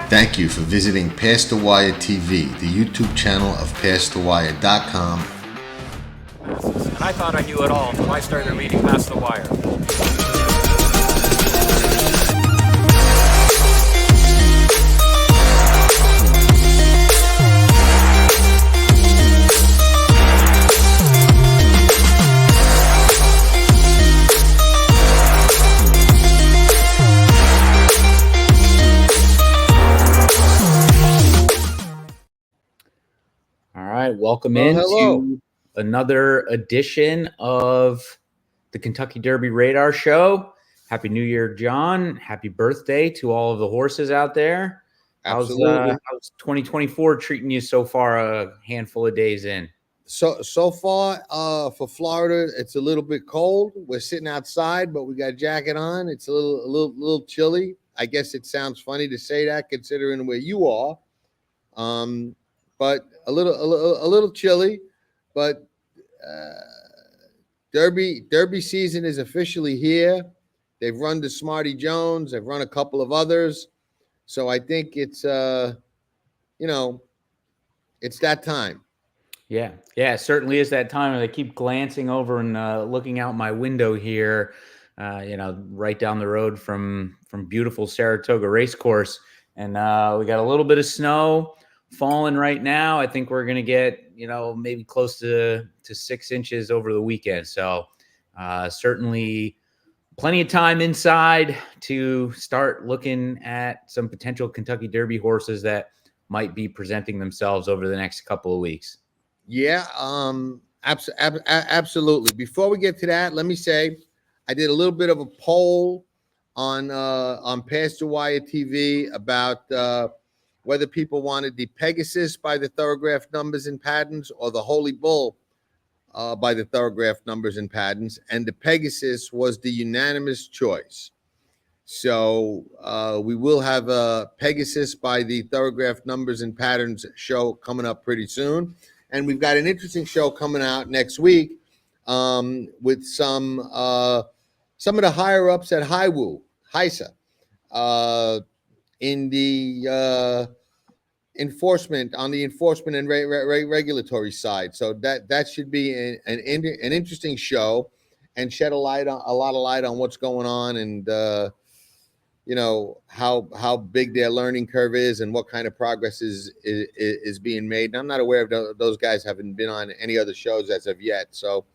Thank you for visiting Past the Wire TV, the YouTube channel of PastTheWire.com. And I thought I knew it all until I started reading Past the Wire. Welcome into another edition of the Kentucky Derby Radar Show. Happy New Year, John. Happy birthday to all of the horses out there. Absolutely. How's 2024 treating you so far, a handful of days in? So far, for Florida, it's a little bit cold. We're sitting outside, but we got a jacket on. It's a little chilly. I guess it sounds funny to say that considering where you are. But a little chilly, but Derby season is officially here. They've run the Smarty Jones. They've run a couple of others. So I think it's, it's that time. Yeah, it certainly is that time. And I keep glancing over and looking out my window here, right down the road from beautiful Saratoga Racecourse. And we got a little bit of snow falling right now. I think we're going to get, maybe close to 6 inches over the weekend. So certainly plenty of time inside to start looking at some potential Kentucky Derby horses that might be presenting themselves over the next couple of weeks. Yeah, absolutely. Before we get to that, let me say I did a little bit of a poll on Past the Wire TV about whether people wanted the Pegasus by the Thoroughgraph numbers and patterns or the Holy Bull by the Thoroughgraph numbers and patterns, and the Pegasus was the unanimous choice. So we will have a Pegasus by the Thoroughgraph numbers and patterns show coming up pretty soon, and we've got an interesting show coming out next week with some of the higher ups at HISA in the enforcement and regulatory side. So that should be an interesting show and shed a lot of light on what's going on and how big their learning curve is and what kind of progress is being made. And I'm not aware of those guys haven't been on any other shows as of yet. So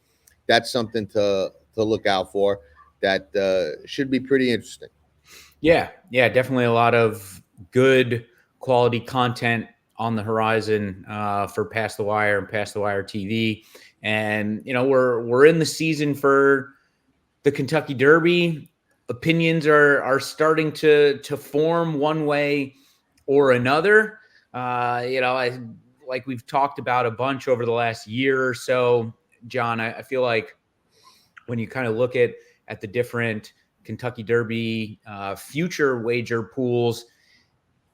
that's something to look out for. That should be pretty interesting. Yeah, definitely a lot of good quality content on the horizon for Past the Wire and Past the Wire TV. And, we're in the season for the Kentucky Derby. Opinions are starting to form one way or another. Like we've talked about a bunch over the last year or so, John, I feel like when you kind of look at the different Kentucky Derby future wager pools,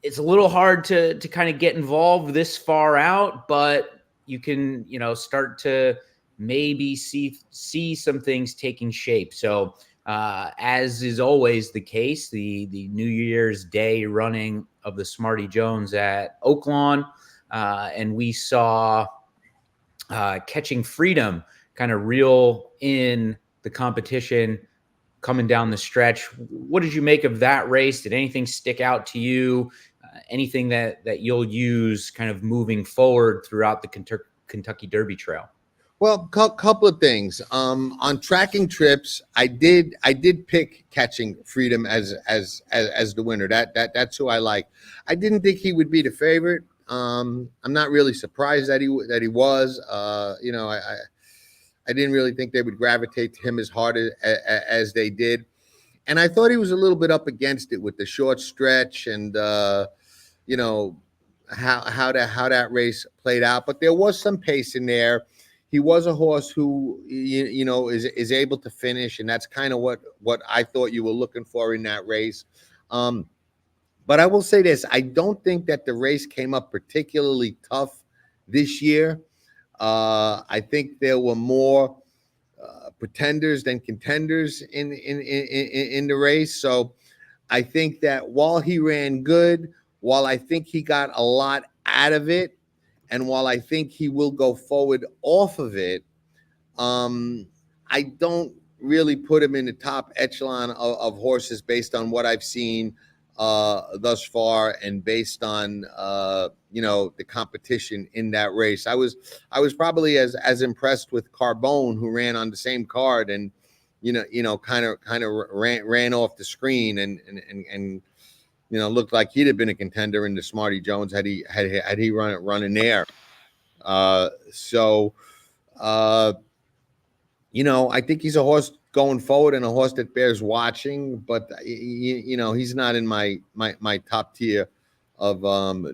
it's a little hard to kind of get involved this far out, but you can, start to maybe see some things taking shape. So as is always the case, the New Year's Day running of the Smarty Jones at Oaklawn, and we saw Catching Freedom kind of reel in the competition coming down the stretch. What did you make of that race? Did anything stick out to you? Anything that you'll use kind of moving forward throughout the Kentucky Derby trail? Well, couple of things. On tracking trips, I did pick Catching Freedom as the winner. That's who I like. I didn't think he would be the favorite. I'm not really surprised that he was. I didn't really think they would gravitate to him as hard as they did. And I thought he was a little bit up against it with the short stretch and, how that race played out. But there was some pace in there. He was a horse who, is able to finish. And that's kind of what I thought you were looking for in that race. But I will say this. I don't think that the race came up particularly tough this year. I think there were more pretenders than contenders in the race. So I think that while he ran good, while I think he got a lot out of it, and while I think he will go forward off of it, I don't really put him in the top echelon of horses based on what I've seen thus far, and based on the competition in that race. I was probably as impressed with Carbone, who ran on the same card, and kind of ran off the screen, and looked like he'd have been a contender in the Smarty Jones had he run in there. I think he's a horse going forward, and a horse that bears watching, but he's not in my top tier of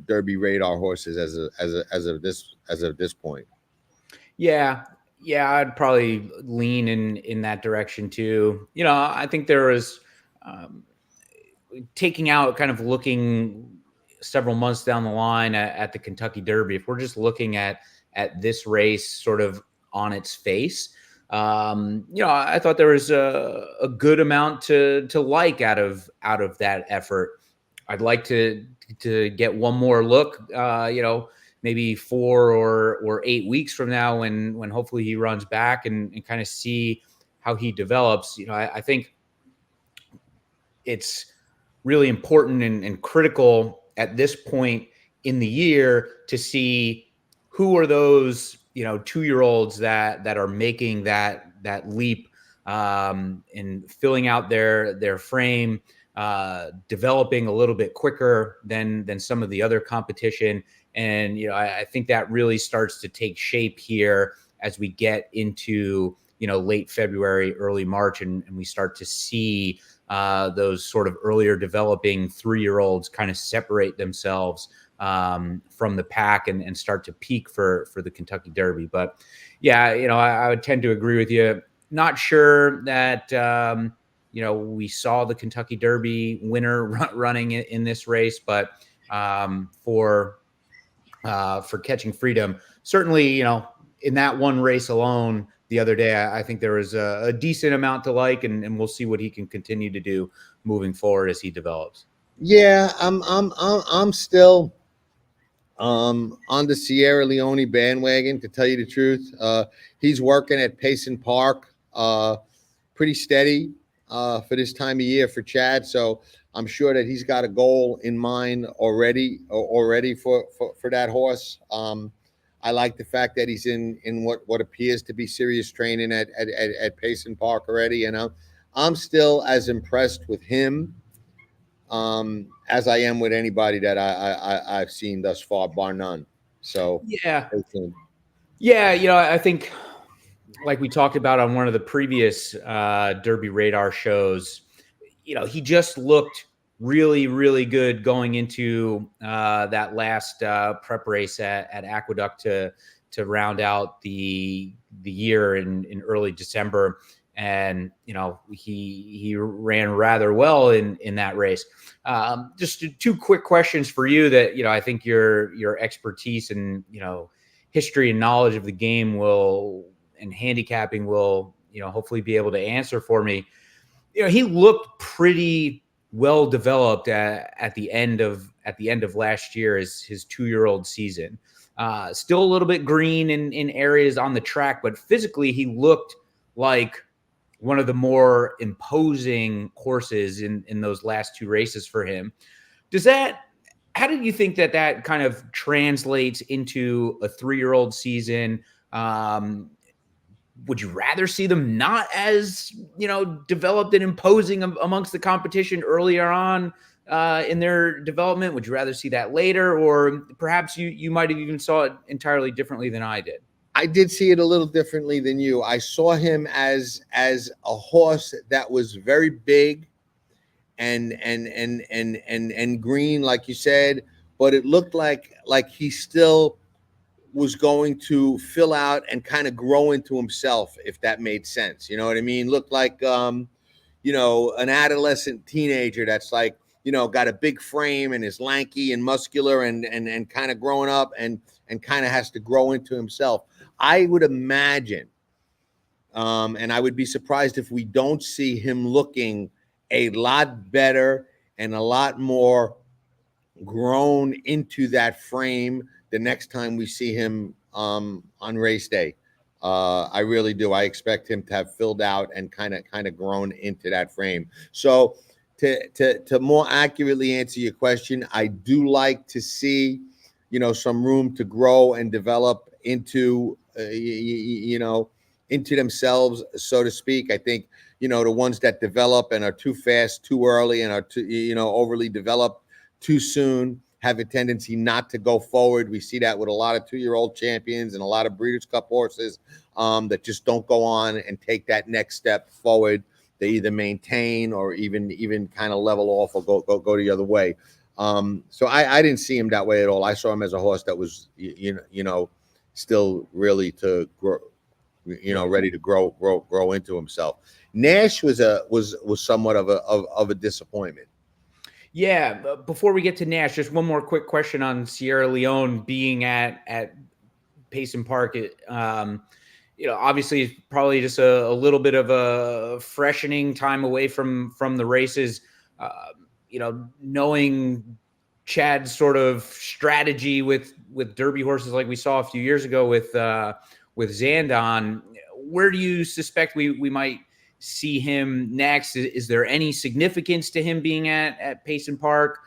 Derby radar horses as of this point. Yeah, I'd probably lean in that direction too. I think there is taking out, kind of looking several months down the line at the Kentucky Derby. If we're just looking at this race sort of on its face, I thought there was a good amount to like out of that effort. I'd like to get one more look, maybe 4 or 8 weeks from now, when hopefully he runs back, and kind of see how he develops. I think it's really important and critical at this point in the year to see who are those 2-year-olds that are making that leap, in filling out their frame, developing a little bit quicker than some of the other competition. And I think that really starts to take shape here as we get into late February, early March, and we start to see those sort of earlier developing 3-year-olds kind of separate themselves from the pack and start to peak for the Kentucky Derby. But yeah, I would tend to agree with you. Not sure that we saw the Kentucky Derby winner running in this race, but for Catching Freedom, certainly, in that one race alone the other day, I think there was a decent amount to like, and we'll see what he can continue to do moving forward as he develops. Yeah, I'm still on the Sierra Leone bandwagon, to tell you the truth. He's working at Payson Park, pretty steady for this time of year for Chad. So I'm sure that he's got a goal in mind already for that horse. I like the fact that he's in what appears to be serious training at Payson Park already, and I'm still as impressed with him as I am with anybody that I've seen thus far, bar none. So yeah, I think, like we talked about on one of the previous Derby Radar shows, he just looked really, really good going into that last prep race at Aqueduct to round out the year in early December. And, he ran rather well in that race. Just 2 quick questions for you that, I think your expertise and, history and knowledge of the game and handicapping will, hopefully be able to answer for me. He looked pretty well developed at the end of last year, as his 2-year-old season. Still a little bit green in areas on the track, but physically he looked like one of the more imposing horses in those last 2 races for him. How did you think that kind of translates into a 3-year-old season? Would you rather see them not as, developed and imposing amongst the competition earlier on in their development? Would you rather see that later? Or perhaps you might have even saw it entirely differently than I did? I did see it a little differently than you. I saw him as a horse that was very big and green, like you said, but it looked like he still was going to fill out and kind of grow into himself, if that made sense. You know what I mean? Looked like an adolescent teenager that's like, got a big frame and is lanky and muscular and kind of growing up and kind of has to grow into himself. I would imagine, and I would be surprised if we don't see him looking a lot better and a lot more grown into that frame the next time we see him on race day. I really do. I expect him to have filled out and kind of grown into that frame. So to more accurately answer your question, I do like to see, some room to grow and develop into, into themselves, so to speak. I think, the ones that develop and are too fast, too early, and are too, overly developed too soon have a tendency not to go forward. We see that with a lot of 2-year-old champions and a lot of Breeders' Cup horses that just don't go on and take that next step forward. They either maintain or even kind of level off or go the other way. So I didn't see him that way at all. I saw him as a horse that was, still really to grow, ready to grow into himself. Nash was somewhat of a disappointment. Yeah. Before we get to Nash, just one more quick question on Sierra Leone being at Payson Park. Obviously it's probably just a little bit of a freshening time away from the races. Knowing Chad's sort of strategy with Derby horses like we saw a few years ago with Zandon, where do you suspect we might see him next? Is there any significance to him being at Payson Park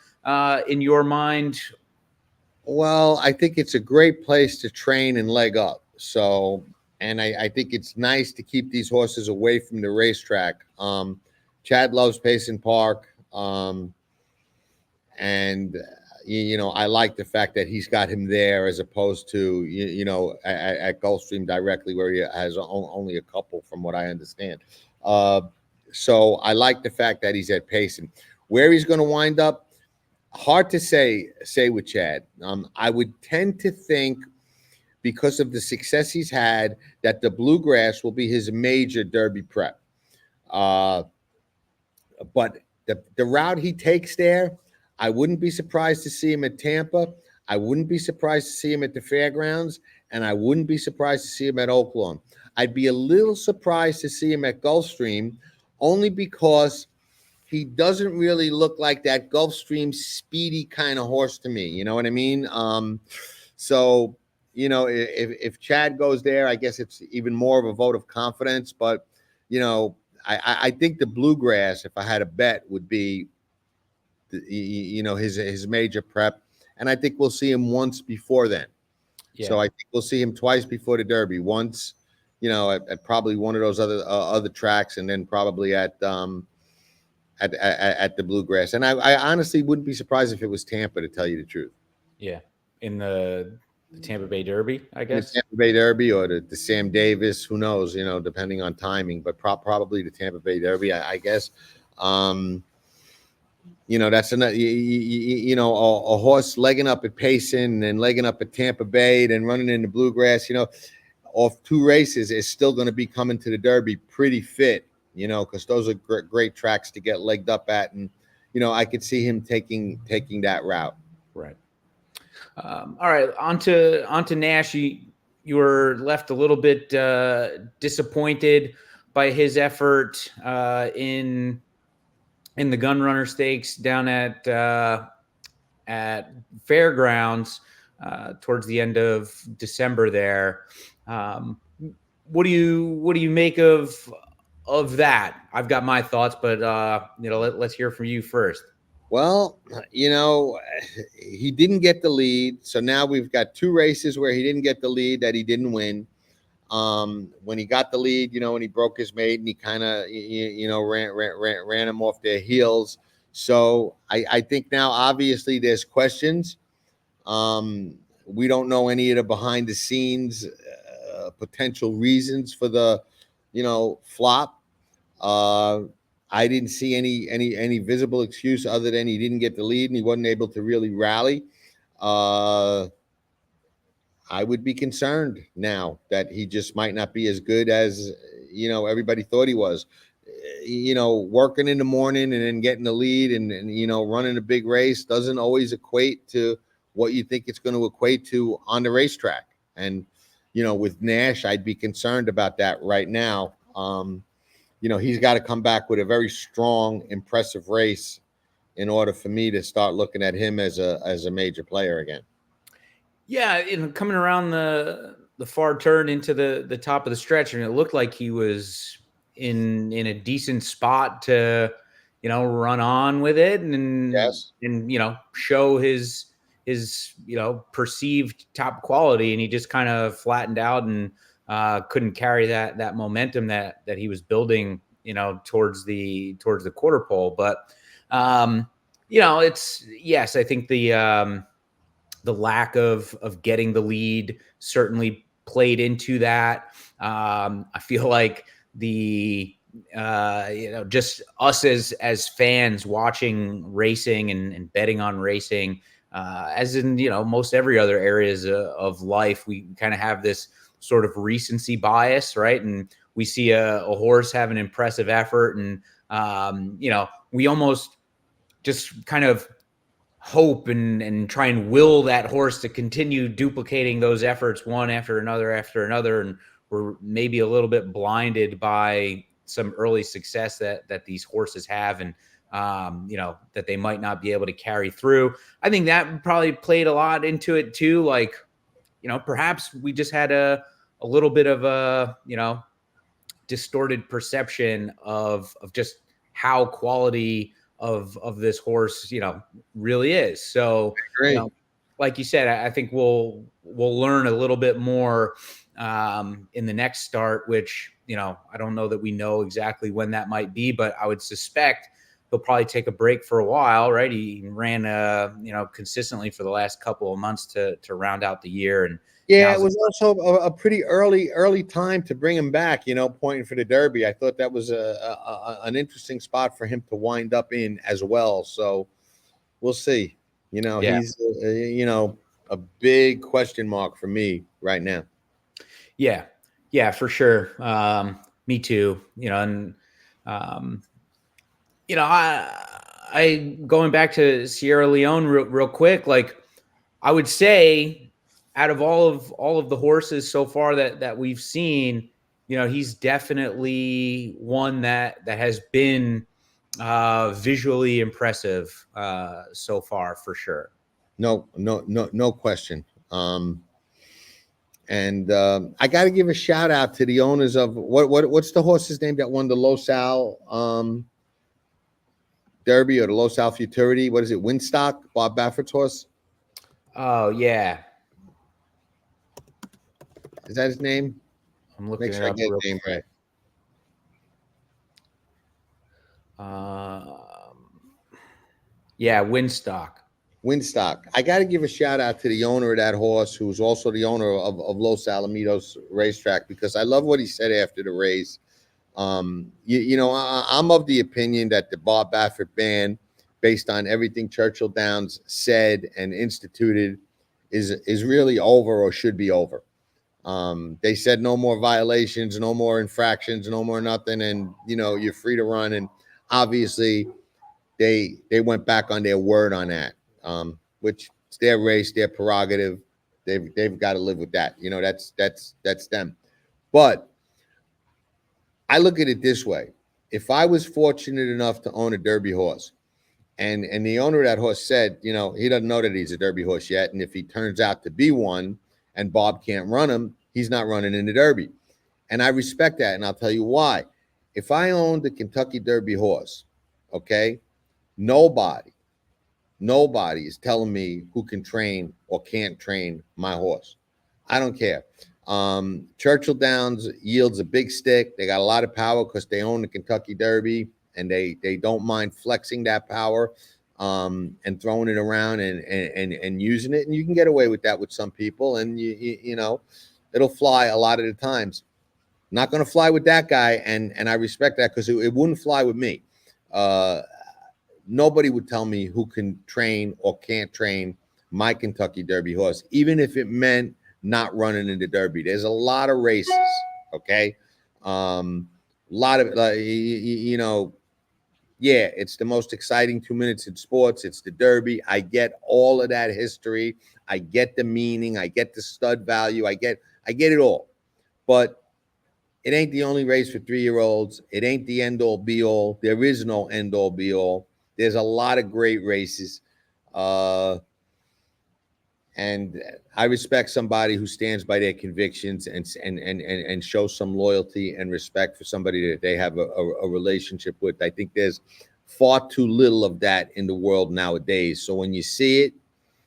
in your mind? Well, I think it's a great place to train and leg up. So, and I think it's nice to keep these horses away from the racetrack. Chad loves Payson Park. And I like the fact that he's got him there as opposed to, at Gulfstream directly, where he has only a couple, from what I understand. So I like the fact that he's at Payson. Where he's going to wind up, hard to say with Chad. I would tend to think, because of the success he's had, that the Bluegrass will be his major Derby prep. But the route he takes there, I wouldn't be surprised to see him at Tampa. I wouldn't be surprised to see him at the Fairgrounds, and I wouldn't be surprised to see him at Oaklawn. I'd be a little surprised to see him at Gulfstream, only because he doesn't really look like that Gulfstream speedy kind of horse to me. You know what I mean? So, if Chad goes there, I guess it's even more of a vote of confidence. But, I think the Bluegrass, if I had a bet, would be, his major prep. And I think we'll see him once before then. Yeah. So I think we'll see him twice before the Derby. Once, at probably one of those other tracks, and then probably at the Bluegrass. And I honestly wouldn't be surprised if it was Tampa, to tell you the truth. Yeah. In the Tampa Bay Derby, I guess. The Tampa Bay Derby or the Sam Davis, who knows, depending on timing, but probably the Tampa Bay Derby, I guess. That's another, a horse legging up at Payson and legging up at Tampa Bay, then running in the Bluegrass, off 2 races is still going to be coming to the Derby pretty fit, because those are great tracks to get legged up at. And, I could see him taking that route. Right. All right. On to Nash. You were left a little bit disappointed by his effort in the Gun Runner Stakes down at Fairgrounds towards the end of December there. What do you make of that? I've got my thoughts, but let's hear from you first. Well, he didn't get the lead, so now we've got 2 races where he didn't get the lead that he didn't win. When he got the lead, when he broke his maiden, he kind of, ran him off their heels. So I think now, obviously, there's questions. We don't know any of the behind the scenes potential reasons for the, flop. I didn't see any visible excuse other than he didn't get the lead and he wasn't able to really rally. I would be concerned now that he just might not be as good as, everybody thought he was. Working in the morning and then getting the lead and running a big race doesn't always equate to what you think it's going to equate to on the racetrack. And, with Nash, I'd be concerned about that right now. He's got to come back with a very strong, impressive race in order for me to start looking at him as a major player again. Yeah, coming around the far turn into the top of the stretch, and it looked like he was in a decent spot to, run on with it and Yes. and show his perceived top quality, and he just kind of flattened out and couldn't carry that momentum that he was building, towards the quarter pole. But it's, yes, I think the lack of getting the lead certainly played into that. I feel like the just us as fans watching racing and betting on racing, as in most every other areas of life, we kind of have this sort of recency bias, right? And we see a horse have an impressive effort, and we almost just kind of hope and try and will that horse to continue duplicating those efforts one after another, and we're maybe a little bit blinded by some early success that these horses have, and that they might not be able to carry through. I think that probably played a lot into it too. Like, perhaps we just had a little bit of a distorted perception of just how quality of this horse really is. So like you said, I think we'll learn a little bit more in the next start, which I don't know that we know exactly when that might be, but I would suspect he'll probably take a break for a while, right? He ran consistently for the last couple of months to round out the year. And yeah, it was also a pretty early time to bring him back, pointing for the Derby. I thought that was an interesting spot for him to wind up in as well. So we'll see. He's, a big question mark for me right now. Yeah, for sure. Me too. And, I going back to Sierra Leone real quick, like I would say, out of all of the horses so far that we've seen, he's definitely one that has been visually impressive so far, for sure. No question. And I got to give a shout out to the owners of what's the horse's name that won the Los Al Derby, or the Los Al Futurity? What is it? Winstock, Bob Baffert's horse. Oh yeah. Is that his name? I'm looking. Make sure I get his name right. Yeah, Winstock. I got to give a shout out to the owner of that horse, who's also the owner of Los Alamitos racetrack, because I love what he said after the race. I'm of the opinion that the Bob Baffert ban, based on everything Churchill Downs said and instituted, is really over, or should be over. They said no more violations, no more infractions, no more nothing, and you're free to run. And obviously, they went back on their word on that, which it's their race, their prerogative. They've got to live with that. That's them. But I look at it this way: if I was fortunate enough to own a Derby horse, and the owner of that horse said, he doesn't know that he's a Derby horse yet, and if he turns out to be one, and Bob can't run him, he's not running in the Derby. And I respect that, and I'll tell you why. If I owned the Kentucky Derby horse, okay, nobody is telling me who can train or can't train my horse. I don't care. Churchill Downs yields a big stick. They got a lot of power because they own the Kentucky Derby, and they don't mind flexing that power and throwing it around and using it. And you can get away with that with some people, and it'll fly a lot of the times. Not going to fly with that guy, and I respect that, because it wouldn't fly with me. Nobody would tell me who can train or can't train my Kentucky Derby horse, even if it meant not running in the Derby. There's a lot of races, okay? A lot of, yeah, it's the most exciting 2 minutes in sports. It's the Derby. I get all of that history. I get the meaning. I get the stud value. I get it all. But it ain't the only race for 3-year-olds. It ain't the end all be all. There is no end all be all. There's a lot of great races. And I respect somebody who stands by their convictions and shows some loyalty and respect for somebody that they have a relationship with. I think there's far too little of that in the world nowadays. So when you see it,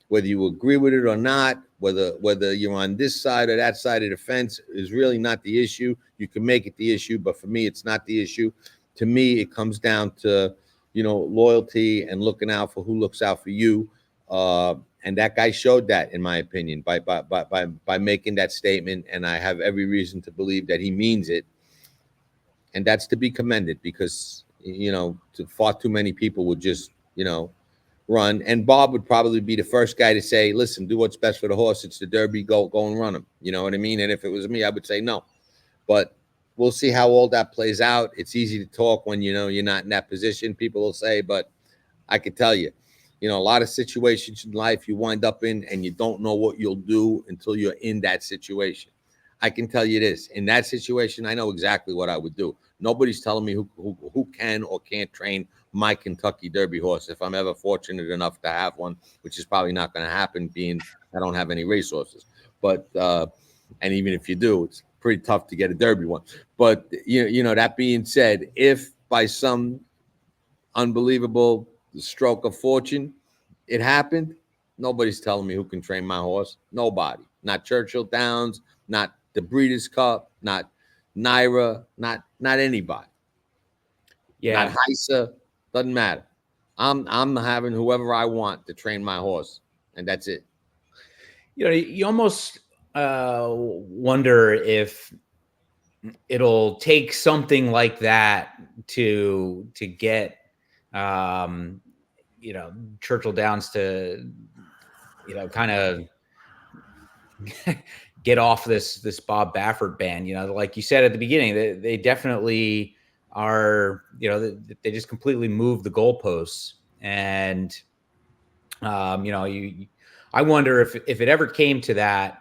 whether you agree with it or not, whether you're on this side or that side of the fence is really not the issue. You can make it the issue, but for me, it's not the issue. To me, it comes down to, loyalty and looking out for who looks out for you. And that guy showed that, in my opinion, by making that statement. And I have every reason to believe that he means it. And that's to be commended because, far too many people would just, run. And Bob would probably be the first guy to say, listen, do what's best for the horse. It's the Derby. Go and run him. You know what I mean? And if it was me, I would say no. But we'll see how all that plays out. It's easy to talk when, you're not in that position. People will say, but I can tell you, a lot of situations in life you wind up in and you don't know what you'll do until you're in that situation. I can tell you this. In that situation, I know exactly what I would do. Nobody's telling me who can or can't train my Kentucky Derby horse if I'm ever fortunate enough to have one, which is probably not going to happen being I don't have any racehorses. But and even if you do, it's pretty tough to get a Derby one. But that being said, if by some unbelievable stroke of fortune it happened, nobody's telling me who can train my horse. Nobody. Not Churchill Downs, not the Breeders' Cup, not Naira, not anybody. Yeah. Not Heisa. Doesn't matter. I'm having whoever I want to train my horse, and that's it. You almost wonder if it'll take something like that to get Churchill Downs to kind of get off this Bob Baffert band. Like you said at the beginning, they definitely are, they just completely moved the goalposts. And I wonder if it ever came to that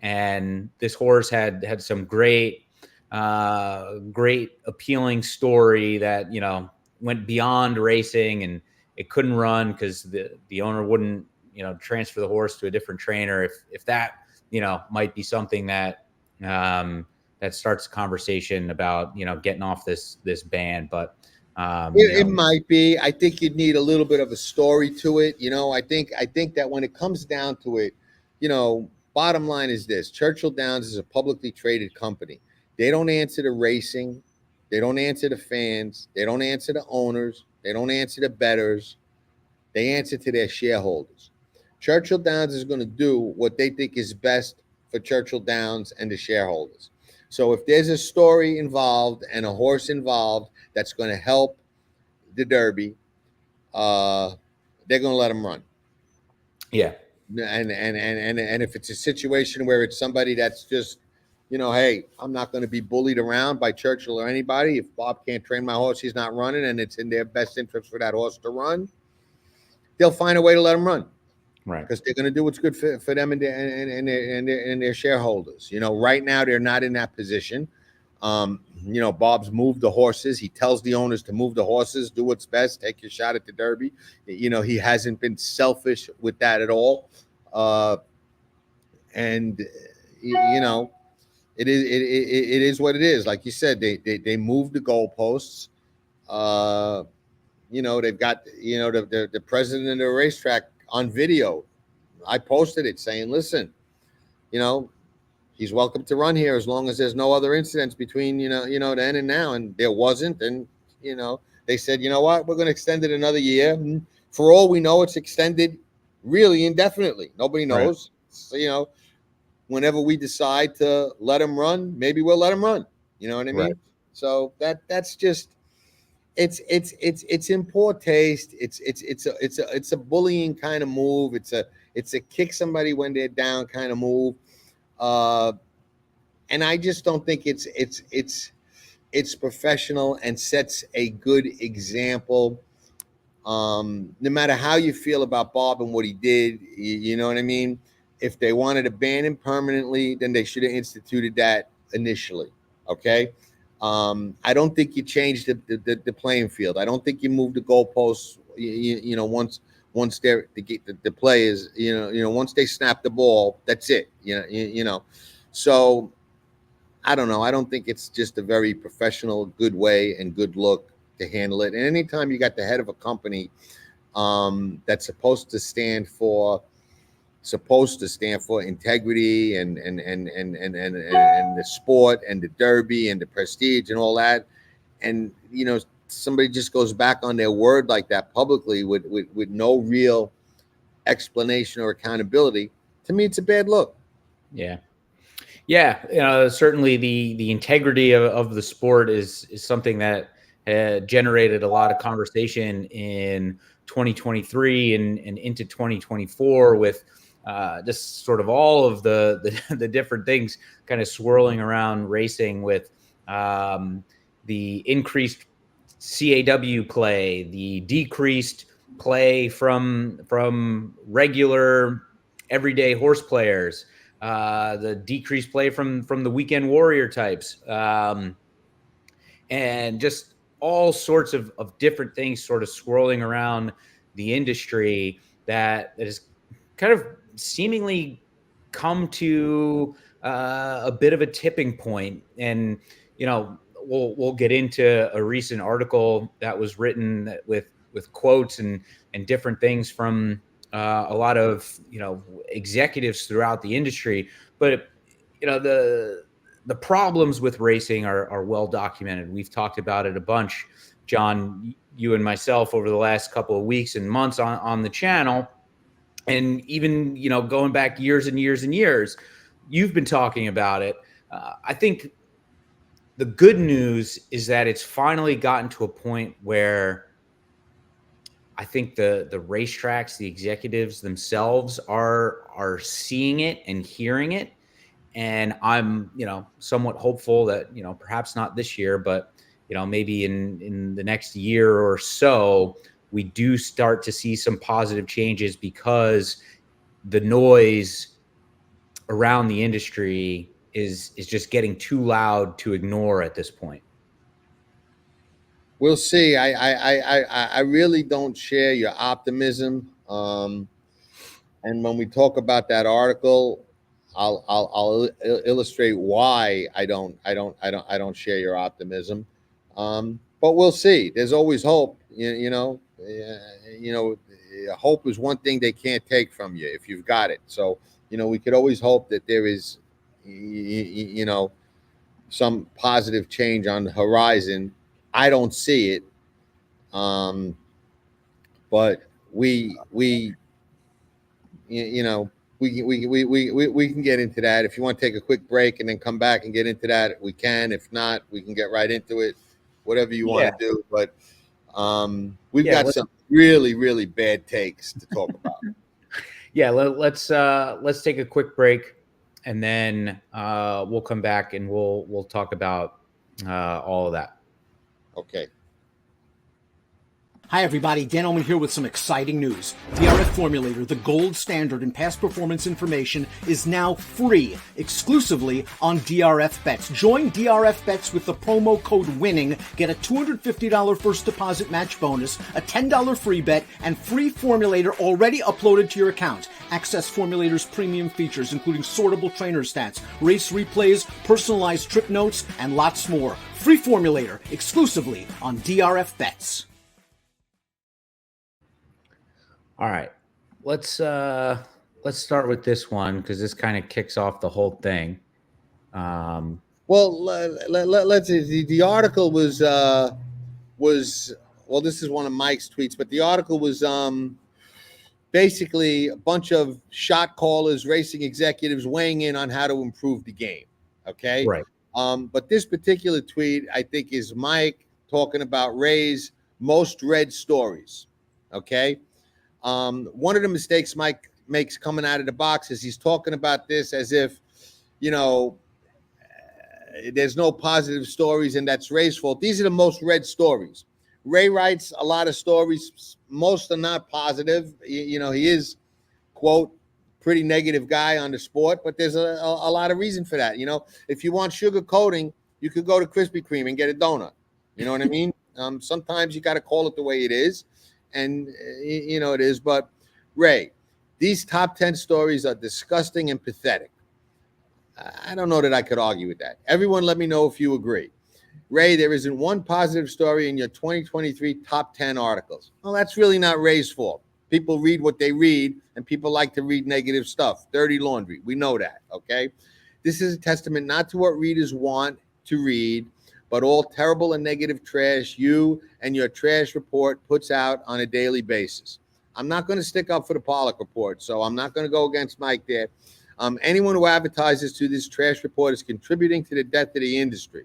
and this horse had some great appealing story that went beyond racing and it couldn't run because the owner wouldn't transfer the horse to a different trainer, if that might be something that that starts a conversation about getting off this ban. But it might be. I think you'd need a little bit of a story to it. I think that when it comes down to it, bottom line is this: Churchill Downs is a publicly traded company. They don't answer to racing. They don't answer to fans. They don't answer to owners. They don't answer to bettors. They answer to their shareholders. Churchill Downs is going to do what they think is best for Churchill Downs and the shareholders. So if there's a story involved and a horse involved that's going to help the Derby, they're going to let him run. Yeah. And if it's a situation where it's somebody that's just, hey, I'm not going to be bullied around by Churchill or anybody. If Bob can't train my horse, he's not running, and it's in their best interest for that horse to run, they'll find a way to let him run. Right. Because they're going to do what's good for them and their shareholders. Right now they're not in that position. Bob's moved the horses. He tells the owners to move the horses, do what's best, take your shot at the Derby. He hasn't been selfish with that at all. And it is what it is. Like you said, they moved the goalposts. They've got the president of the racetrack on video. I posted it saying, listen, he's welcome to run here as long as there's no other incidents between, then and now. And there wasn't. And, they said, you know what, we're going to extend it another year. And for all we know, it's extended really indefinitely. Nobody knows. Right. So, whenever we decide to let him run, maybe we'll let him run. You know what I mean? Right. So that's just, it's in poor taste. It's a bullying kind of move. It's a kick somebody when they're down kind of move. And I just don't think it's professional and sets a good example. No matter how you feel about Bob and what he did, you know what I mean? If they wanted to ban him permanently, then they should have instituted that initially. Okay. I don't think you change the playing field. I don't think you move the goalposts. Once they're the play is once they snap the ball, that's it. So I don't know. I don't think it's just a very professional, good way and good look to handle it. And anytime you got the head of a company that's supposed to stand for integrity and the sport and the derby and the prestige and all that, and somebody just goes back on their word like that publicly with no real explanation or accountability, to me it's a bad look. Certainly the integrity of the sport is something that generated a lot of conversation in 2023 and into 2024 with just sort of all of the different things kind of swirling around racing with the increased CAW play, the decreased play from regular everyday horse players, the decreased play from the weekend warrior types, and just all sorts of different things sort of swirling around the industry that is kind of seemingly come to a bit of a tipping point. And we'll get into a recent article that was written with quotes and different things from a lot of executives throughout the industry. But the problems with racing are well documented. We've talked about it a bunch, John, you and myself, over the last couple of weeks and months on the channel. And even going back years and years and years, you've been talking about it. I think the good news is that it's finally gotten to a point where I think the racetracks, the executives themselves are seeing it and hearing it. And I'm, somewhat hopeful that, perhaps not this year, but, maybe in the next year or so, we do start to see some positive changes, because the noise around the industry is just getting too loud to ignore at this point. We'll see. I really don't share your optimism. And when we talk about that article, I'll illustrate why I don't share your optimism. But we'll see. There's always hope. Hope is one thing they can't take from you if you've got it. So we could always hope that there is some positive change on the horizon. I don't see it. But we can get into that. If you want to take a quick break and then come back and get into that, we can. If not, we can get right into it. Whatever you want to do. But we've got some really, really bad takes to talk about. Let's take a quick break, and then we'll come back and we'll talk about all of that. Okay. Hi everybody, Dan Oman here with some exciting news. DRF Formulator, the gold standard in past performance information, is now free exclusively on DRF Bets. Join DRF Bets with the promo code WINNING. Get a $250 first deposit match bonus, a $10 free bet, and free Formulator already uploaded to your account. Access Formulator's premium features, including sortable trainer stats, race replays, personalized trip notes, and lots more. Free Formulator exclusively on DRF Bets. All right, let's start with this one, because this kind of kicks off the whole thing. Let's see. The article was this is one of Mike's tweets, but the article was basically a bunch of shot callers, racing executives weighing in on how to improve the game. Okay, right. But this particular tweet, I think, is Mike talking about Ray's most read stories. Okay. One of the mistakes Mike makes coming out of the box is he's talking about this as if, there's no positive stories and that's Ray's fault. These are the most read stories. Ray writes a lot of stories. Most are not positive. He is, quote, pretty negative guy on the sport, but there's a lot of reason for that. If you want sugar coating, You could go to Krispy Kreme and get a donut. You know what I mean? Sometimes you got to call it the way it is, and you know it is. But Ray, these top 10 stories are disgusting and pathetic. I don't know that I could argue with that. Everyone, let me know if you agree. Ray, there isn't one positive story in your 2023 top 10 articles. Well, that's really not Ray's fault. People read what they read, and people like to read negative stuff, dirty laundry. We know that, okay? This is a testament not to what readers want to read, but all terrible and negative trash you and your trash report puts out on a daily basis. I'm not going to stick up for the Pollock report, so I'm not going to go against Mike there. Anyone who advertises to this trash report is contributing to the death of the industry.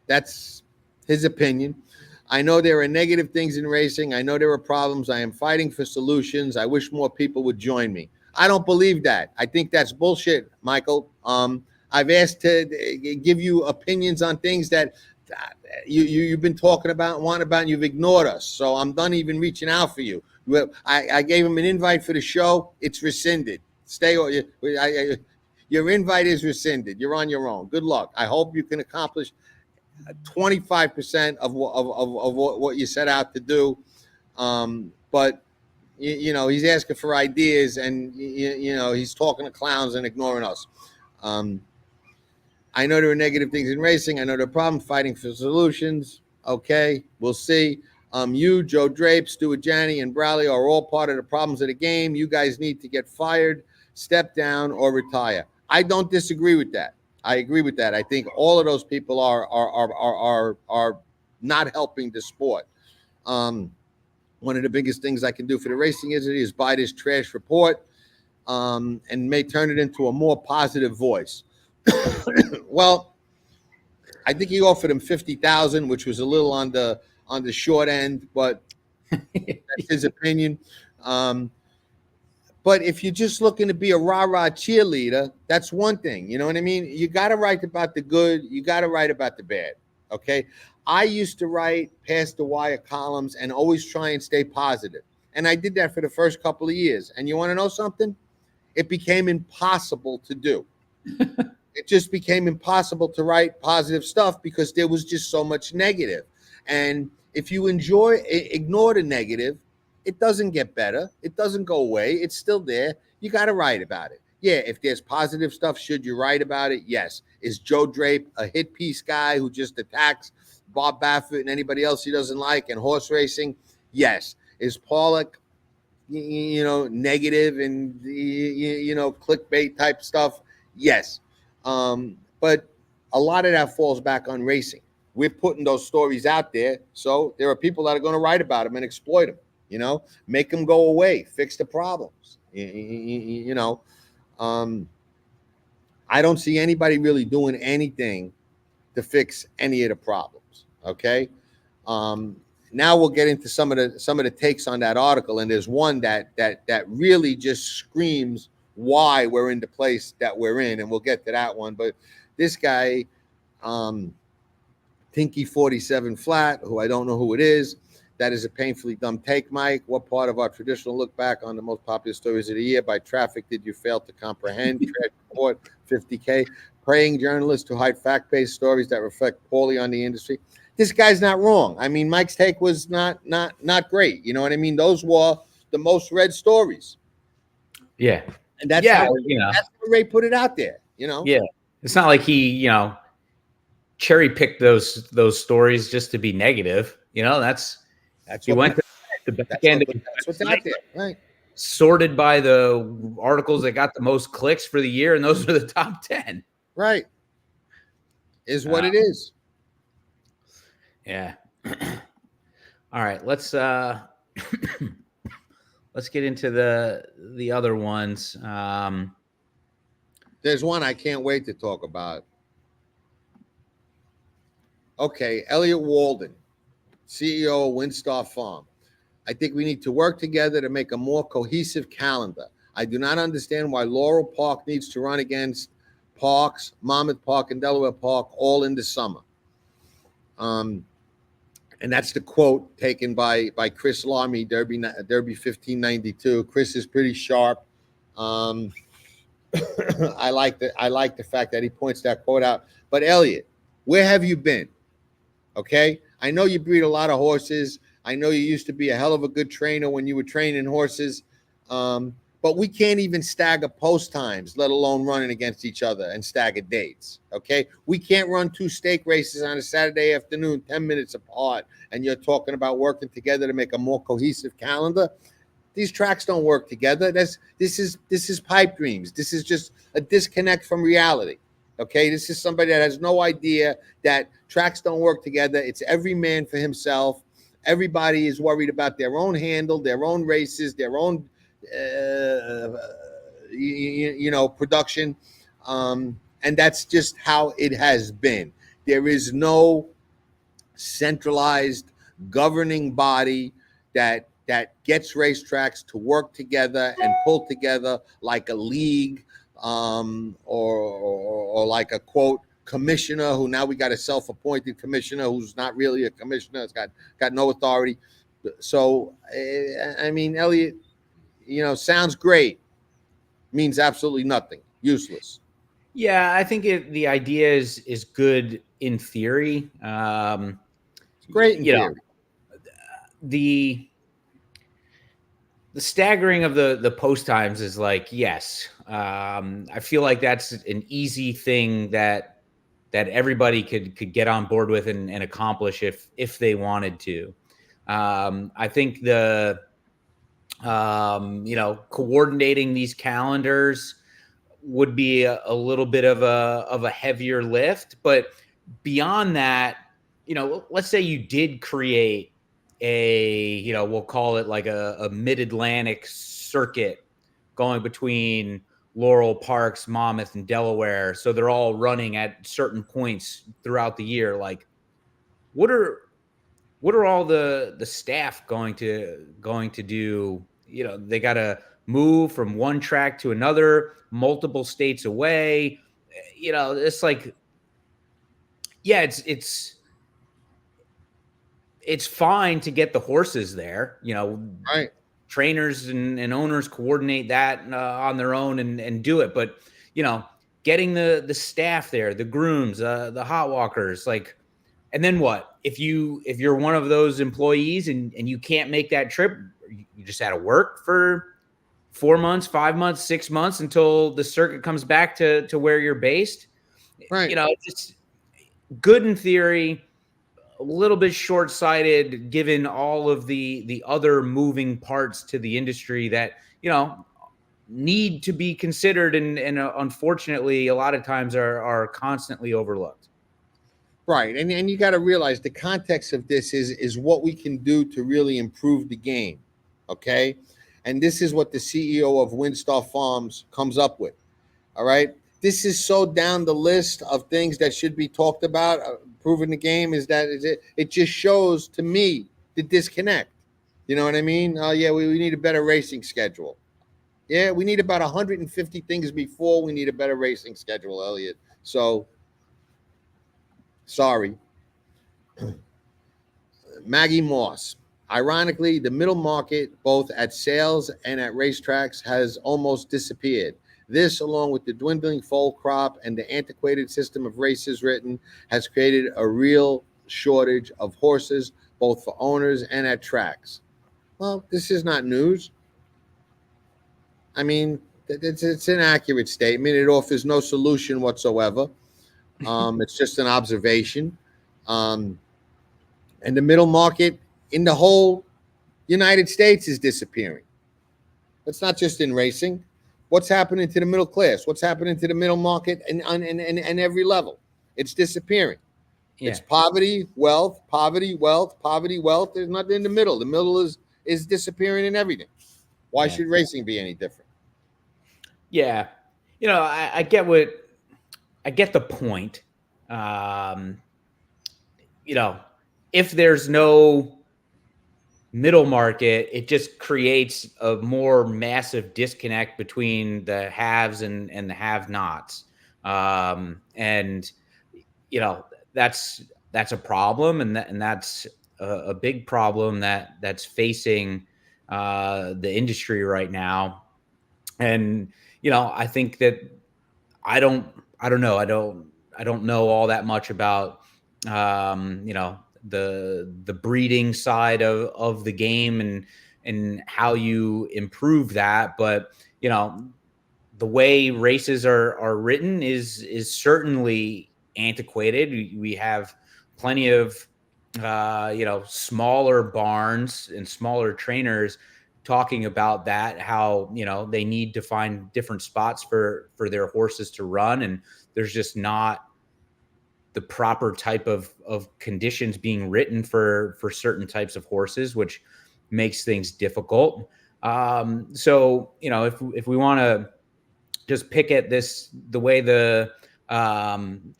That's his opinion. I know there are negative things in racing. I know there are problems. I am fighting for solutions. I wish more people would join me. I don't believe that. I think that's bullshit, Michael. I've asked to give you opinions on things that you've been talking about, wanting about, and you've ignored us. So I'm done even reaching out for you. I gave him an invite for the show. It's rescinded. Your invite is rescinded. You're on your own. Good luck. I hope you can accomplish 25% of what you set out to do. But you know, he's asking for ideas, and you know, he's talking to clowns and ignoring us. I know there are negative things in racing. I know there are problems, fighting for solutions. Okay, we'll see. You, Joe Drape, Stuart Janney, and Bradley are all part of the problems of the game. You guys need to get fired, step down, or retire. I don't disagree with that. I agree with that. I think all of those people are not helping the sport. One of the biggest things I can do for the racing industry is buy this trash report and may turn it into a more positive voice. Well, I think he offered him $50,000, which was a little on the short end, but that's his opinion. But if you're just looking to be a rah-rah cheerleader, that's one thing. You know what I mean? You got to write about the good. You got to write about the bad. Okay. I used to write past the wire columns and always try and stay positive. And I did that for the first couple of years. And you want to know something? It became impossible to do. It just became impossible to write positive stuff because there was just so much negative. And if you ignore the negative, it doesn't get better. It doesn't go away. It's still there. You got to write about it. Yeah, if there's positive stuff, should you write about it? Yes. Is Joe Drape a hit piece guy who just attacks Bob Baffert and anybody else he doesn't like and horse racing? Yes. Is Pollock, you know, negative and, you know, clickbait type stuff? Yes. But a lot of that falls back on racing. We're putting those stories out there, so there are people that are going to write about them and exploit them. You know, make them go away, fix the problems. You know, I don't see anybody really doing anything to fix any of the problems. Okay. Now we'll get into some of the takes on that article, and there's one that really just screams why we're in the place that we're in, and we'll get to that one. But this guy, Tinky 47 Flat, who I don't know who it is. That is a painfully dumb take, Mike. What part of our traditional look back on the most popular stories of the year by traffic did you fail to comprehend? Trash report, 50K. Praying journalists to hide fact-based stories that reflect poorly on the industry. This guy's not wrong. I mean, Mike's take was not great. You know what I mean? Those were the most read stories. Yeah. And that's how, you know, that's how Ray put it out there, you know? Yeah. It's not like he, you know, cherry picked those stories just to be negative. You know, that's he went to the back end. That's what's out there, right? Sorted by the articles that got the most clicks for the year, and those are the top 10. Right. Is what it is. Yeah. All right, let's get into the other ones. There's one I can't wait to talk about. Okay, Elliot Walden, CEO of Windstar Farm. I think we need to work together to make a more cohesive calendar. I do not understand why Laurel Park needs to run against Parks, Monmouth Park, and Delaware Park all in the summer. And that's the quote taken by Chris Larmy, Derby 1592. Chris is pretty sharp. I like the fact that he points that quote out. But Elliot, where have you been? Okay, I know you breed a lot of horses. I know you used to be a hell of a good trainer when you were training horses. But we can't even stagger post times, let alone running against each other and stagger dates. Okay, we can't run 2 stake races on a Saturday afternoon, 10 minutes apart, and you're talking about working together to make a more cohesive calendar. These tracks don't work together. This is pipe dreams. This is just a disconnect from reality. Okay, this is somebody that has no idea that tracks don't work together. It's every man for himself. Everybody is worried about their own handle, their own races, their own production, and that's just how it has been. There is no centralized governing body that gets racetracks to work together and pull together like a league, or like a quote commissioner, who now we got a self-appointed commissioner who's not really a commissioner. It's got no authority. So I mean, Elliot, sounds great, means absolutely nothing, useless. Yeah, I think the idea is good in theory. Great in theory. The staggering of the post times is like, yes. I feel like that's an easy thing that everybody could get on board with and accomplish if they wanted to. I think coordinating these calendars would be a little bit of a heavier lift, but beyond that, let's say you did create we'll call it like a mid-Atlantic circuit going between Laurel, Parks, Monmouth, and Delaware. So they're all running at certain points throughout the year. Like, what are all the staff going to do? They got to move from one track to another, multiple states away. It's like, yeah, it's fine to get the horses there, right? Trainers and owners coordinate that on their own and do it. But, getting the staff there, the grooms, the hot walkers, like, and then what? If you're one of those employees and you can't make that trip, you just had to work for 4 months, 5 months, 6 months until the circuit comes back to where you're based. Right. It's good in theory, a little bit short-sighted given all of the other moving parts to the industry that, need to be considered and unfortunately a lot of times are constantly overlooked. Right. And you got to realize the context of this is what we can do to really improve the game. Okay. And this is what the CEO of Windstar Farms comes up with. All right. This is so down the list of things that should be talked about. Improving the game is that it just shows to me the disconnect. You know what I mean? Yeah, we need a better racing schedule. Yeah, we need about 150 things before we need a better racing schedule, Elliot. So, sorry. Maggie Moss. Ironically, the middle market, both at sales and at racetracks, has almost disappeared. This, along with the dwindling foal crop and the antiquated system of races written, has created a real shortage of horses, both for owners and at tracks. Well, this is not news. I mean, it's an accurate statement. It offers no solution whatsoever. It's just an observation. And the middle market in the whole United States is disappearing. It's not just in racing. What's happening to the middle class? What's happening to the middle market and every level? It's disappearing. Yeah. It's poverty, wealth, poverty, wealth, poverty, wealth. There's nothing in the middle. The middle is disappearing in everything. Why should racing be any different? Yeah. I get the point. If there's no middle market, it just creates a more massive disconnect between the haves and the have-nots. And that's a problem, and that's a big problem that's facing the industry right now. And, I think that I don't know. I don't know all that much about, the breeding side of the game and how you improve that. But, the way races are written is certainly antiquated. We have plenty of smaller barns and smaller trainers talking about that, how they need to find different spots for their horses to run, and there's just not the proper type of conditions being written for certain types of horses, which makes things difficult. So if we want to just pick at this, the way the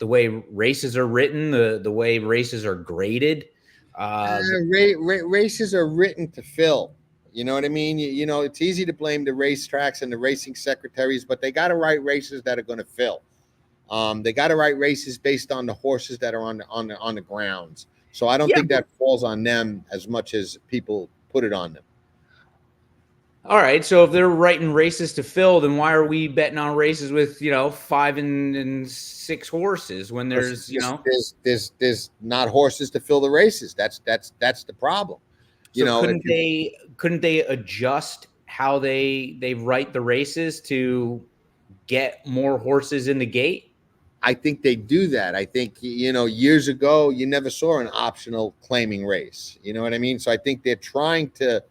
way races are written, the way races are graded. Races are written to fill. You know what I mean? It's easy to blame the racetracks and the racing secretaries, but they got to write races that are going to fill. They got to write races based on the horses that are on the grounds. So I don't think that falls on them as much as people put it on them. All right, so if they're writing races to fill, then why are we betting on races with 5 and 6 horses when there's there's not horses to fill the races? That's the problem. So couldn't they adjust how they write the races to get more horses in the gate? I think they do that. I think, years ago, you never saw an optional claiming race. You know what I mean? So I think they're trying to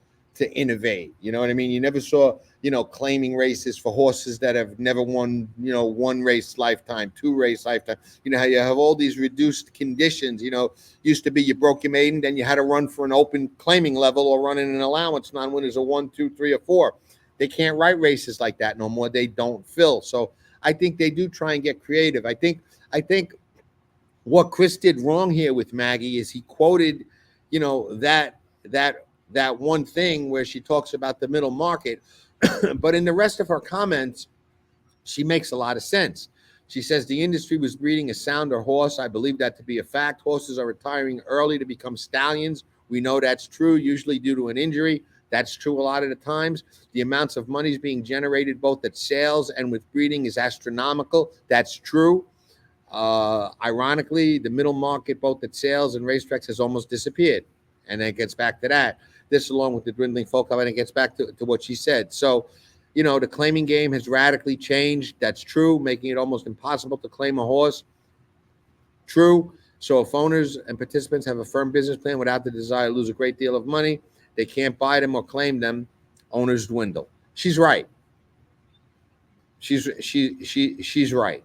innovate. You know what I mean? You never saw, claiming races for horses that have never won, 1 race lifetime, 2 race lifetime. How you have all these reduced conditions. Used to be you broke your maiden, then you had to run for an open claiming level or run in an allowance. Non-winners are 1, 2, 3, or 4. They can't write races like that no more. They don't fill. So I think they do try and get creative. I think what Chris did wrong here with Maggie is he quoted, that one thing where she talks about the middle market, but in the rest of her comments, she makes a lot of sense. She says the industry was breeding a sounder horse. I believe that to be a fact. Horses are retiring early to become stallions. We know that's true, usually due to an injury. That's true a lot of the times. The amounts of money is being generated both at sales and with breeding is astronomical. That's true. Ironically, the middle market, both at sales and racetracks, has almost disappeared. And then it gets back to that. This, along with the dwindling folk, and it gets back to what she said. So, the claiming game has radically changed. That's true, making it almost impossible to claim a horse. True. So if owners and participants have a firm business plan without the desire to lose a great deal of money, they can't buy them or claim them. Owners dwindle. She's right. She's right.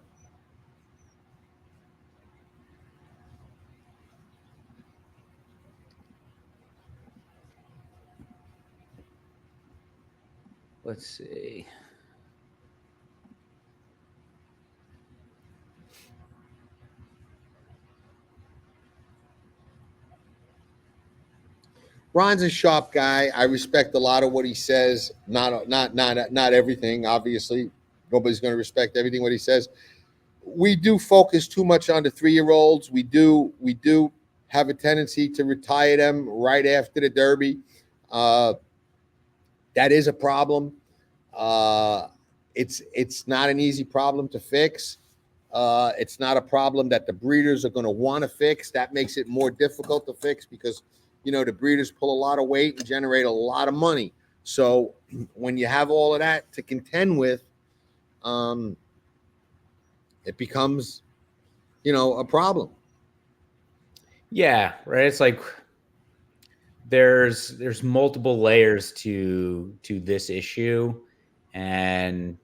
Let's see. Ron's a sharp guy. I respect a lot of what he says. Not everything, obviously. Nobody's going to respect everything what he says. We do focus too much on the 3-year-olds. We do have a tendency to retire them right after the Derby. That is a problem. It's not an easy problem to fix. It's not a problem that the breeders are going to want to fix. That makes it more difficult to fix because, the breeders pull a lot of weight and generate a lot of money. So when you have all of that to contend with, it becomes, a problem. Yeah, right. It's like there's multiple layers to this issue, and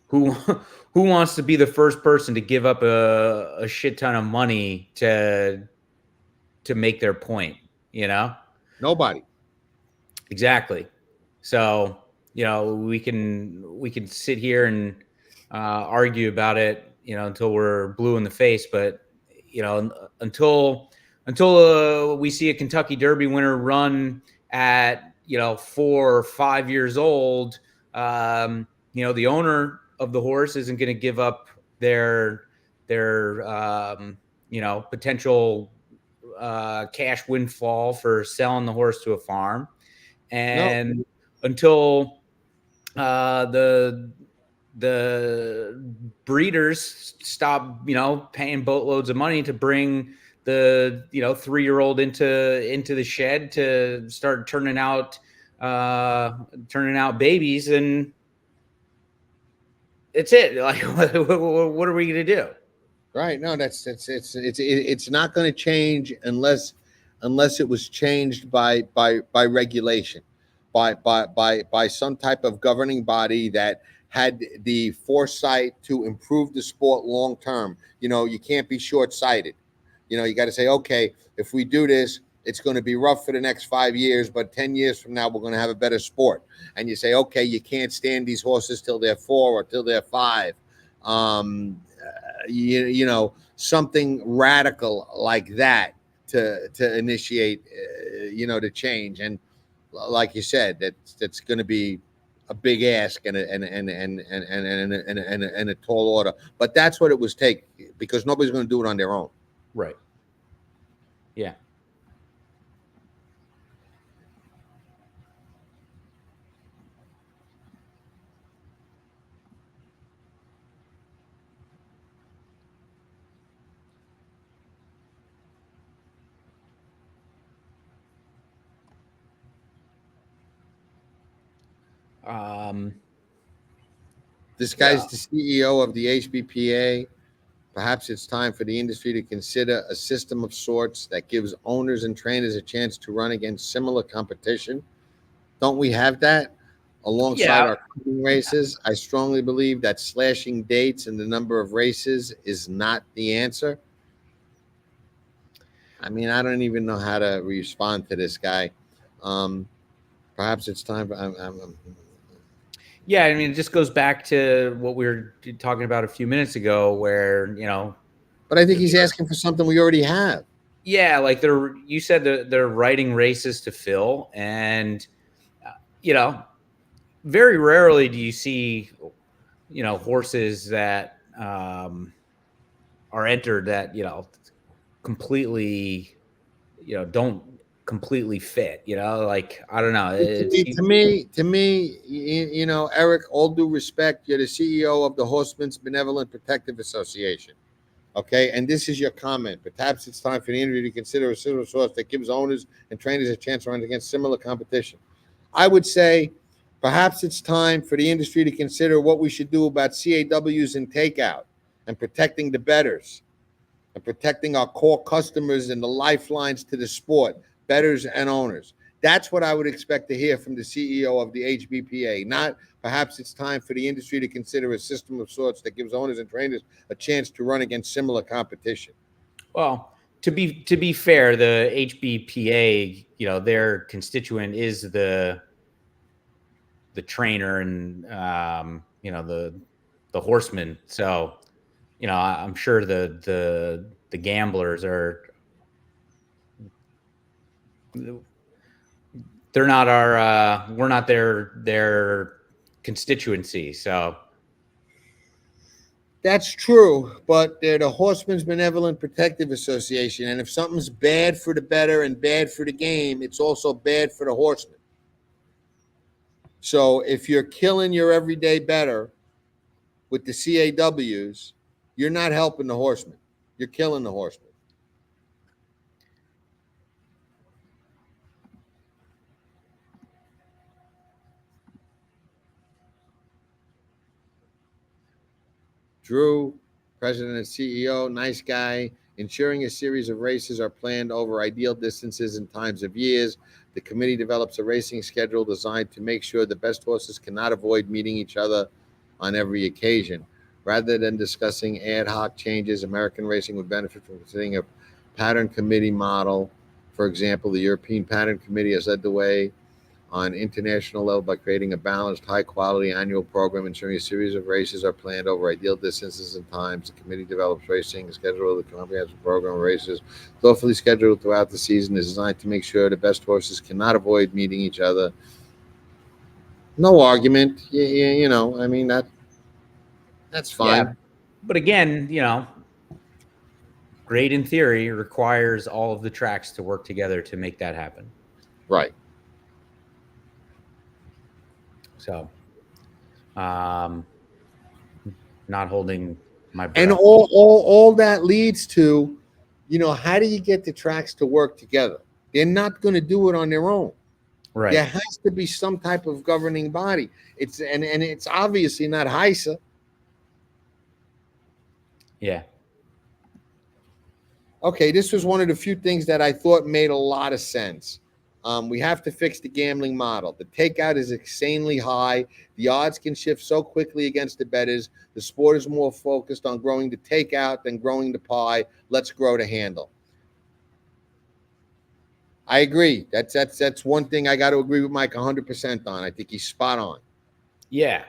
who wants to be the first person to give up a shit ton of money to make their point, Nobody. Exactly. So, we can sit here and argue about it, until we're blue in the face, but until we see a Kentucky Derby winner run at 4 or 5 years old, the owner of the horse isn't going to give up their potential cash windfall for selling the horse to a farm. And until the breeders stop, paying boatloads of money to bring the 3-year-old into the shed to start turning out babies, and it's it. Like, what are we gonna do? Right. No, it's not going to change unless it was changed by regulation, by some type of governing body that had the foresight to improve the sport long term. You can't be short sighted. You got to say, okay, if we do this, it's going to be rough for the next 5 years, but 10 years from now, we're going to have a better sport. And you say, okay, you can't stand these horses till they're 4 or till they're 5. Something radical like that to initiate, the change. And like you said, that's going to be a big ask and a tall order. But that's what it was take, because nobody's going to do it on their own. Right. Yeah. This guy's the CEO of the HBPA. Perhaps it's time for the industry to consider a system of sorts that gives owners and trainers a chance to run against similar competition. Don't we have that alongside our races? I strongly believe that slashing dates and the number of races is not the answer. I mean, I don't even know how to respond to this guy. Perhaps it's time for. Yeah, I mean, it just goes back to what we were talking about a few minutes ago, where But I think he's asking for something we already have. Yeah, like you said they're writing races to fill, and very rarely do you see horses that are entered that completely don't completely fit. Like, I don't know. To me, Eric, all due respect, you're the CEO of the Horsemen's Benevolent Protective Association. Okay, and this is your comment. Perhaps it's time for the industry to consider a system of sorts that gives owners and trainers a chance to run against similar competition. I would say perhaps it's time for the industry to consider what we should do about CAWs and takeout, and protecting the bettors, and protecting our core customers and the lifelines to the sport, bettors and owners. That's what I would expect to hear from the CEO of the HBPA. Not perhaps it's time for the industry to consider a system of sorts that gives owners and trainers a chance to run against similar competition. Well, to be fair, the HBPA, their constituent is the trainer and the horseman. So, I'm sure the gamblers are. They're not we're not their constituency. So that's true, but they're the Horsemen's Benevolent Protective Association. And if something's bad for the bettor and bad for the game, it's also bad for the horseman. So if you're killing your everyday bettor with the CAWs, you're not helping the horseman. You're killing the horseman. Drew, president and CEO, nice guy. Ensuring a series of races are planned over ideal distances and times of years. The committee develops a racing schedule designed to make sure the best horses cannot avoid meeting each other on every occasion. Rather than discussing ad hoc changes, American racing would benefit from considering a pattern committee model. For example, the European Pattern Committee has led the way on international level by creating a balanced, high-quality annual program, ensuring a series of races are planned over ideal distances and times. The committee develops racing schedule of the comprehensive program of races, thoughtfully scheduled throughout the season, is designed to make sure the best horses cannot avoid meeting each other. No argument. I mean, that's fine. Yeah. But again, great in theory requires all of the tracks to work together to make that happen. Right. So, not holding my breath. And all that leads to, how do you get the tracks to work together? They're not going to do it on their own. Right. There has to be some type of governing body. It's obviously not HISA. Yeah. Okay, this was one of the few things that I thought made a lot of sense. We have to fix the gambling model. The takeout is insanely high. The odds can shift so quickly against the bettors. The sport is more focused on growing the takeout than growing the pie. Let's grow the handle. I agree. That's one thing I got to agree with Mike 100% on. I think he's spot on. Yeah.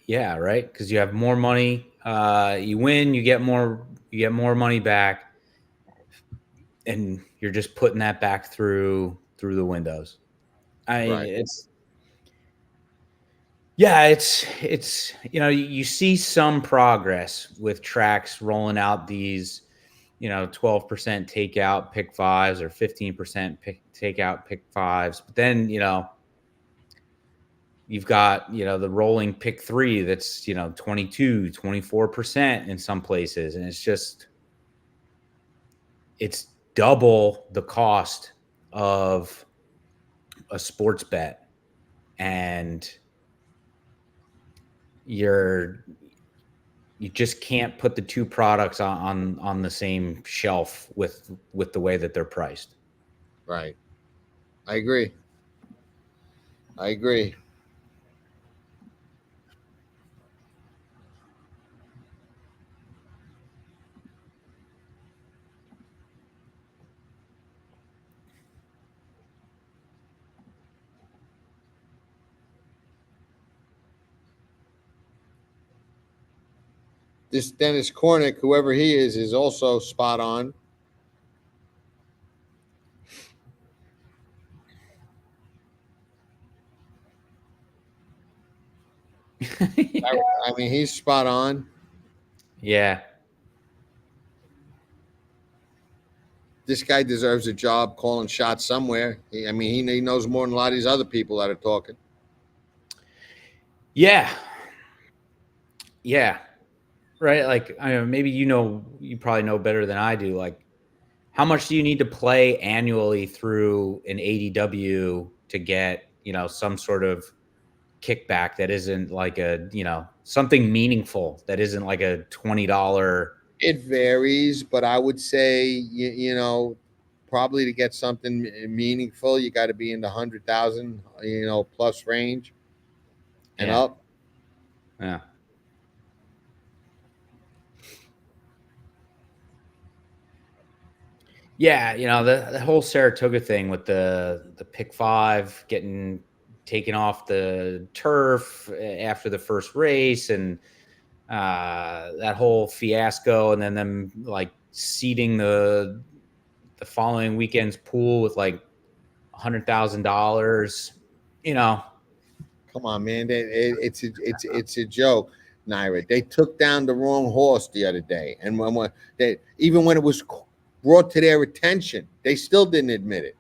Yeah, right. Because you have more money. You win, you get more money back, and you're just putting that back through the windows. Right. It's you see some progress with tracks rolling out these 12% takeout pick fives or 15% takeout pick fives, but then you've got the rolling pick three that's 22-24% in some places, and it's double the cost of a sports bet, and you just can't put the two products on the same shelf with the way that they're priced. Right. I agree. This Dennis Cornick, whoever he is also spot on. I mean, he's spot on. Yeah. This guy deserves a job calling shots somewhere. He knows more than a lot of these other people that are talking. Yeah. Right. Like, maybe you probably know better than I do. Like, how much do you need to play annually through an ADW to get, some sort of kickback that isn't like something meaningful, that isn't like a $20? It varies, but I would say, probably to get something meaningful, you got to be in the 100,000, plus range and up. Yeah. Yeah, the whole Saratoga thing with the pick five getting taken off the turf after the first race, and that whole fiasco, and then them like seeding the following weekend's pool with like $100,000. Come on, man! It's a joke, Naira. They took down the wrong horse the other day, and even when it was brought to their attention, they still didn't admit it.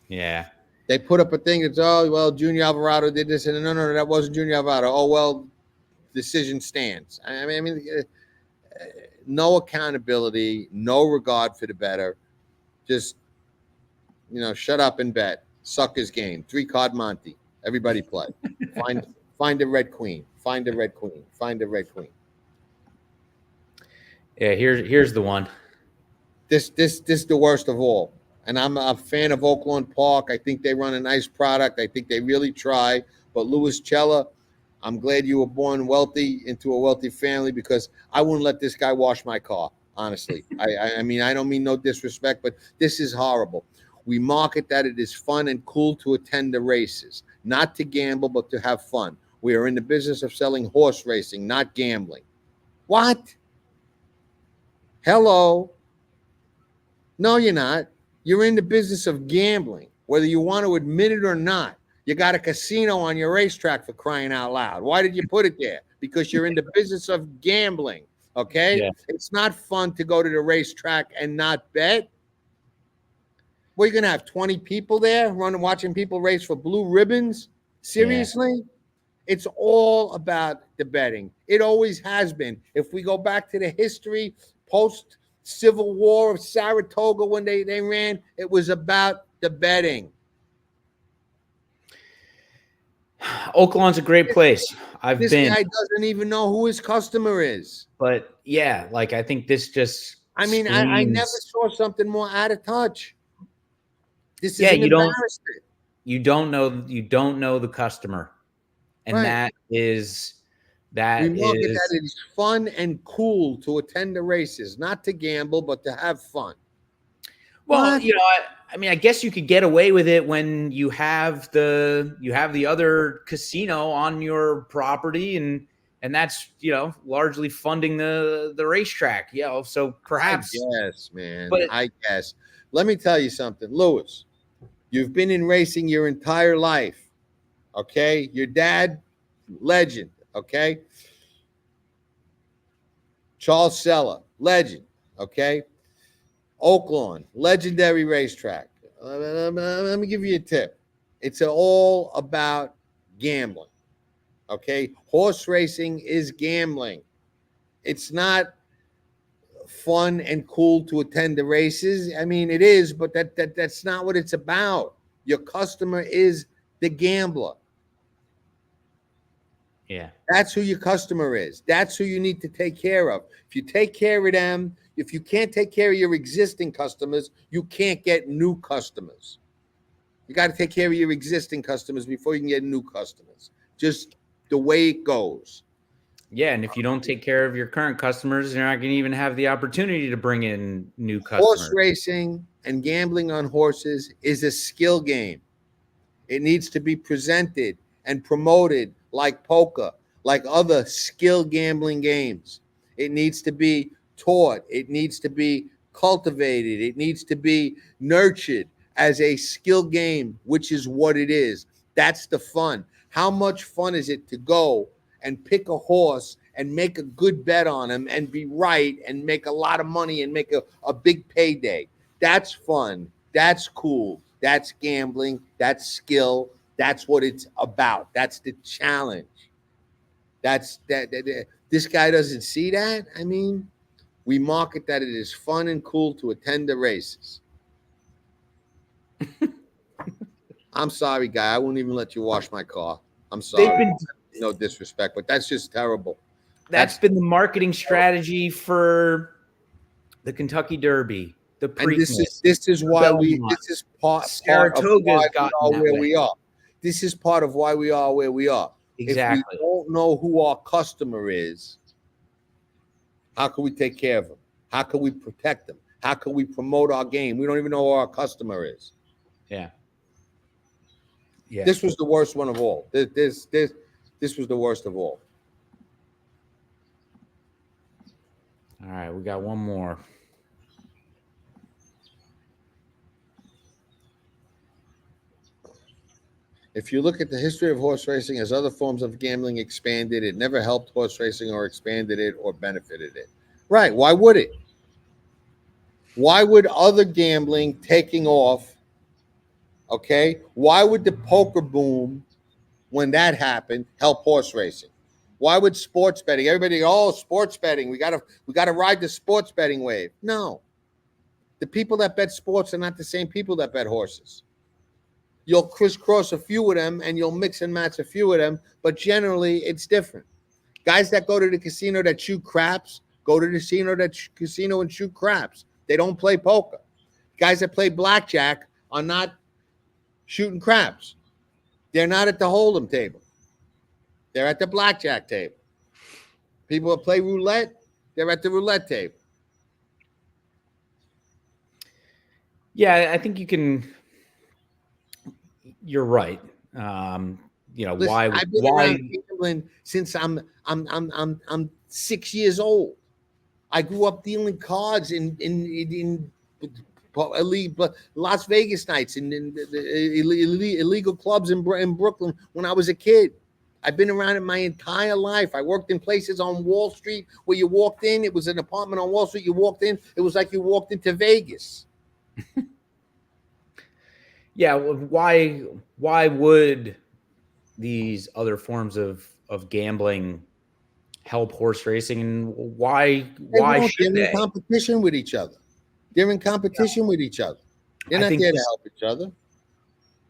Yeah. They put up a thing that's, oh, well, Junior Alvarado did this, and no, that wasn't Junior Alvarado. Oh, well, decision stands. I mean, no accountability, no regard for the better. Just, shut up and bet. Suckers game. 3-card Monte. Everybody play. Find a red queen. Find a red queen. Find a red queen. Yeah, here's the one. This is the worst of all. And I'm a fan of Oakland Park. I think they run a nice product. I think they really try. But Louis Chella, I'm glad you were born wealthy into a wealthy family, because I wouldn't let this guy wash my car, honestly. I mean, I don't mean no disrespect, but this is horrible. We market that it is fun and cool to attend the races, not to gamble, but to have fun. We are in the business of selling horse racing, not gambling. What? Hello? No, you're not. You're in the business of gambling, whether you want to admit it or not. You got a casino on your racetrack, for crying out loud. Why did you put it there? Because you're in the business of gambling, okay? Yeah. It's not fun to go to the racetrack and not bet. We're going to have 20 people there watching people race for blue ribbons. Seriously? It's all about the betting. It always has been. If we go back to the history, post-Civil War of Saratoga, when they ran, it was about the betting. Oaklawn's a great place. This guy doesn't even know who his customer is. But yeah, like I think this just I mean, I never saw something more out of touch. This is an embarrassment. You don't know the customer. And that is we market that it is fun and cool to attend the races, not to gamble, but to have fun. Well, you know, I mean, I guess you could get away with it when you have the other casino on your property, and that's, you know, largely funding the racetrack. You know, so perhaps. Yes, man. But I guess. Let me tell you something, Lewis. You've been in racing your entire life. Okay, your dad, legend. Okay, Charles Chella, legend. Okay, Oaklawn, legendary racetrack. Let me give you a tip. It's all about gambling. Okay, horse racing is gambling. It's not fun and cool to attend the races. I mean, it is, but that's not what it's about. Your customer is the gambler. Yeah. That's who your customer is. That's who you need to take care of. If you take care of them, if you can't take care of your existing customers, you can't get new customers. You got to take care of your existing customers before you can get new customers. Just the way it goes. Yeah, and if you don't take care of your current customers, you're not going to even have the opportunity to bring in new customers. Horse racing and gambling on horses is a skill game. It needs to be presented and promoted like poker, like other skill gambling games. It needs to be taught. It needs to be cultivated. It needs to be nurtured as a skill game, which is what it is. That's the fun. How much fun is it to go and pick a horse and make a good bet on him and be right and make a lot of money and make a big payday? That's fun. That's cool. That's gambling. That's skill. That's what it's about. That's the challenge. That's that. This guy doesn't see that. I mean, we market that it is fun and cool to attend the races. I'm sorry, guy. I won't even let you wash my car. I'm sorry. No disrespect, but that's just terrible. That's been the marketing strategy for the Kentucky Derby. The Preakness. This is why this is part of why we are where we are. This is part of why we are where we are. Exactly. If we don't know who our customer is, how can we take care of them? How can we protect them? How can we promote our game? We don't even know who our customer is. Yeah. This was the worst one of all. This was the worst of all. All right, we got one more. If you look at the history of horse racing as other forms of gambling expanded, it never helped horse racing or expanded it or benefited it. Right. Why would it? Why would other gambling taking off? Okay. Why would the poker boom, when that happened, help horse racing? Why would sports betting? Everybody, sports betting. We gotta ride the sports betting wave. No. The people that bet sports are not the same people that bet horses. You'll crisscross a few of them and you'll mix and match a few of them, but generally it's different. Guys that go to the casino that shoot craps, go to the casino and shoot craps. They don't play poker. Guys that play blackjack are not shooting craps. They're not at the hold'em table. They're at the blackjack table. People that play roulette, they're at the roulette table. Yeah, I think you can. You're right. You know, Listen, I've been around gambling since I'm 6 years old. I grew up dealing cards in Las Vegas nights and in illegal clubs in Brooklyn when I was a kid. I've been around it my entire life. I worked in places on Wall Street where you walked in. It was an apartment on Wall Street. You walked in. It was like you walked into Vegas. Yeah, well, why would these other forms of gambling help horse racing, and They why won't. should They're in they? competition with each other. They're in competition with each other. They're I not think there to this help each other.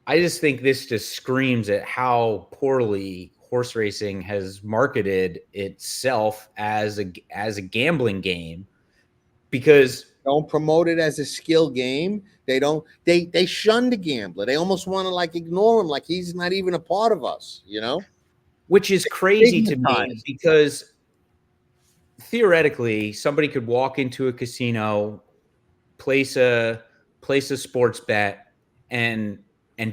I just think this just screams at how poorly horse racing has marketed itself as a gambling game, because Don't promote it as a skill game. They don't. They shun the gambler. They almost want to like ignore him, like he's not even a part of us. You know, which is crazy to me, stigmatized. because theoretically somebody could walk into a casino, place a sports bet, and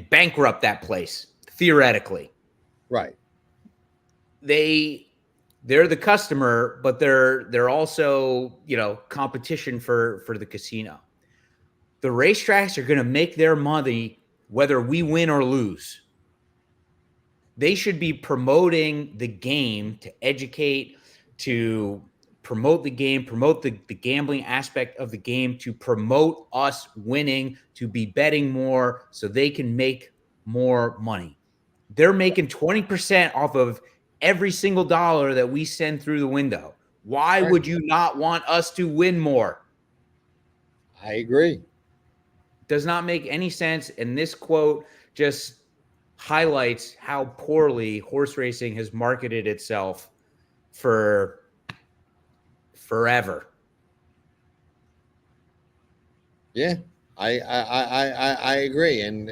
bankrupt that place. Theoretically, Right. they're the customer, but they're also, competition for the casino. The racetracks are going to make their money whether we win or lose. They should be promoting the game to educate, to promote the game, promote the gambling aspect of the game, to promote us winning, to be betting more so they can make more money. They're making 20% off of every single dollar that we send through the window. Why Right. would you not want us to win more? I agree. Does not make any sense. And this quote just highlights how poorly horse racing has marketed itself for forever. Yeah, I agree, and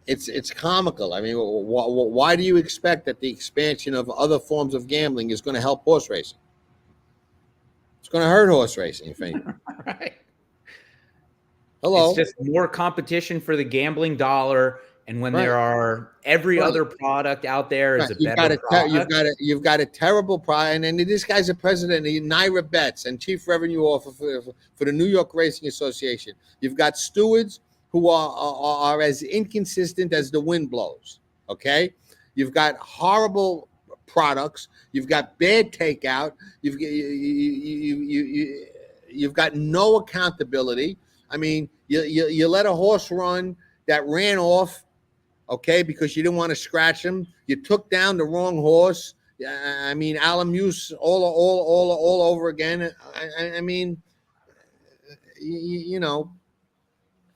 it's comical. I mean, why do you expect that the expansion of other forms of gambling is going to help horse racing? It's going to hurt horse racing, if anything. Right. Hello. It's just more competition for the gambling dollar. And when Right. there are every Right. other product out there is Right. a better product. You've got a terrible product, and this guy's a president of Naira Betts and chief revenue officer for the New York Racing Association. You've got stewards who are as inconsistent as the wind blows. Okay, you've got horrible products. You've got bad takeout. You've got no accountability. I mean, you let a horse run that ran off, okay, because you didn't want to scratch him. You took down the wrong horse. I mean, Alamuse all over again. I mean,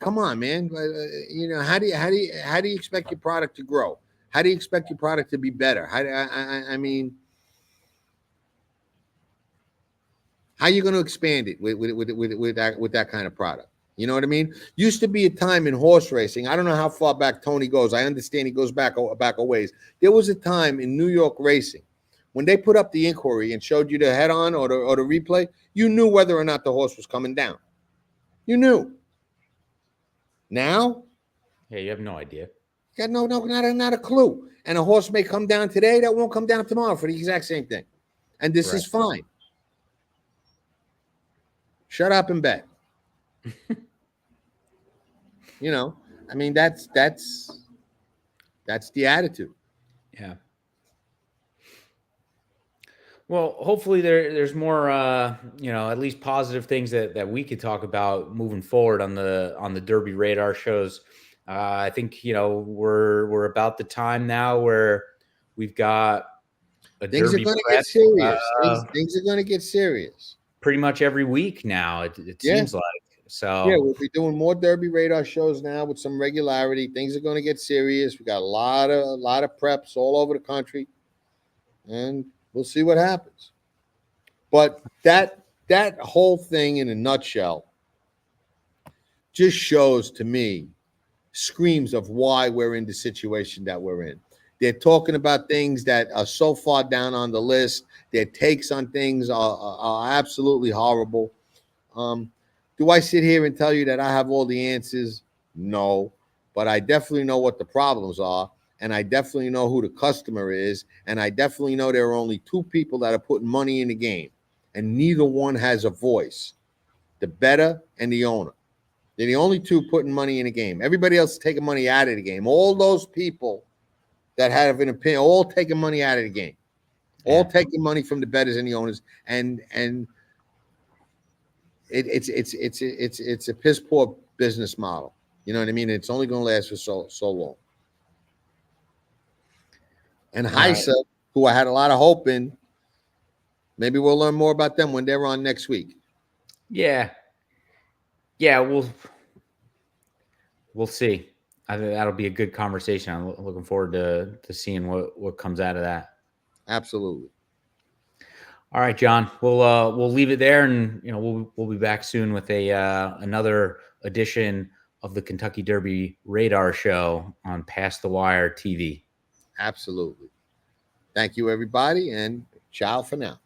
come on, man. How do you expect your product to grow? How do you expect your product to be better? I mean, how are you going to expand it with that kind of product? You know what I mean? Used to be a time in horse racing. I don't know how far back Tony goes. I understand he goes back a ways. There was a time in New York racing when they put up the inquiry and showed you the head on or the replay, you knew whether or not the horse was coming down. You knew. Now, Yeah, you have no idea. got not a clue. And a horse may come down today that won't come down tomorrow for the exact same thing. And this is fine. Shut up and bet. I mean, that's the attitude. Yeah. Well, hopefully there's more, at least positive things that we could talk about moving forward on the Derby Radar shows. I think we're about the time now where we've got a Things Derby are going to prep, get serious. Things are going to get serious. pretty much every week now. It seems like. So yeah, we'll be doing more Derby Radar shows now with some regularity. Things are going to get serious. We got a lot of preps all over the country, and we'll see what happens. But that whole thing in a nutshell just shows to me, screams of why we're in the situation that we're in. They're talking about things that are so far down on the list. Their takes on things are absolutely horrible. Do I sit here and tell you that I have all the answers? No, but I definitely know what the problems are, and I definitely know who the customer is, and I definitely know there are only two people that are putting money in the game, and neither one has a voice, the bettor and the owner. They're the only two putting money in the game. Everybody else is taking money out of the game. All those people that have an opinion, all taking money out of the game, all taking money from the bettors and the owners, and it's a piss poor business model. You know what I mean? It's only going to last for so long. And Heisa, who I had a lot of hope in, maybe we'll learn more about them when they're on next week. Yeah, we'll see. I think that'll be a good conversation. I'm looking forward to seeing what comes out of that. Absolutely. All right, John. We'll leave it there, and we'll be back soon with another edition of the Kentucky Derby Radar Show on Past the Wire TV. Absolutely. Thank you, everybody, and ciao for now.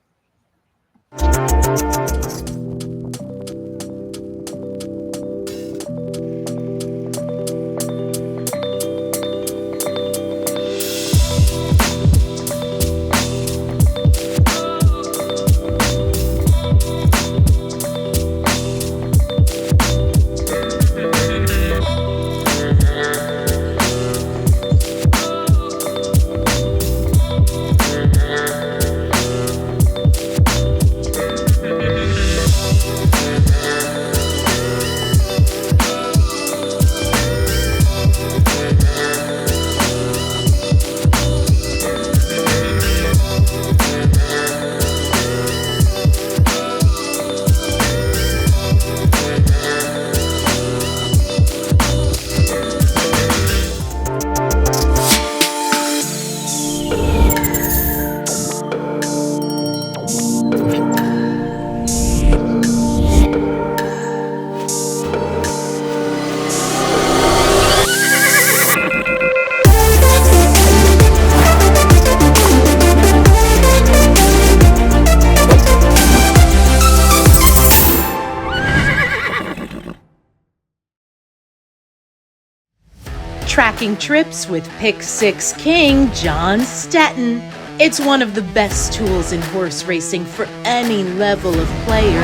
Tracking trips with Pick 6 King John Stetton. It's one of the best tools in horse racing for any level of player.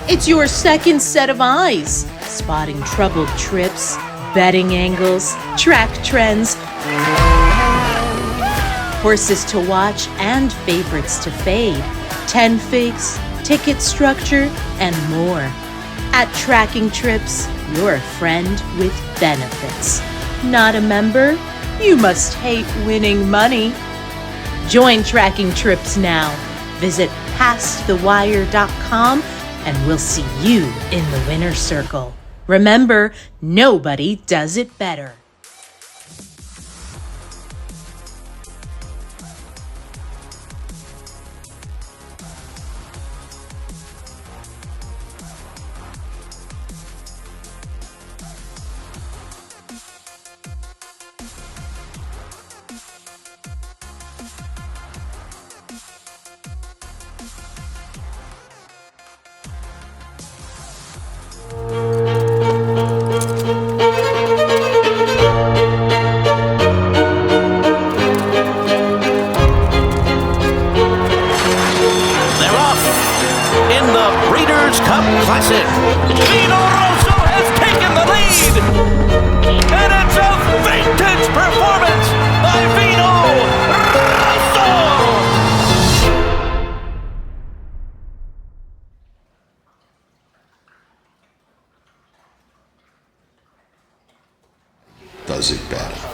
It's your second set of eyes, spotting troubled trips, betting angles, track trends, horses to watch and favorites to fade, 10 figs, ticket structure, and more. At Tracking Trips, you're a friend with benefits. Not a member? You must hate winning money. Join Tracking Trips now. Visit pastthewire.com and we'll see you in the winner's circle. Remember, nobody does it better. Classic. Vino Rosso has taken the lead, and it's a vintage performance by Vino Rosso. Does it better.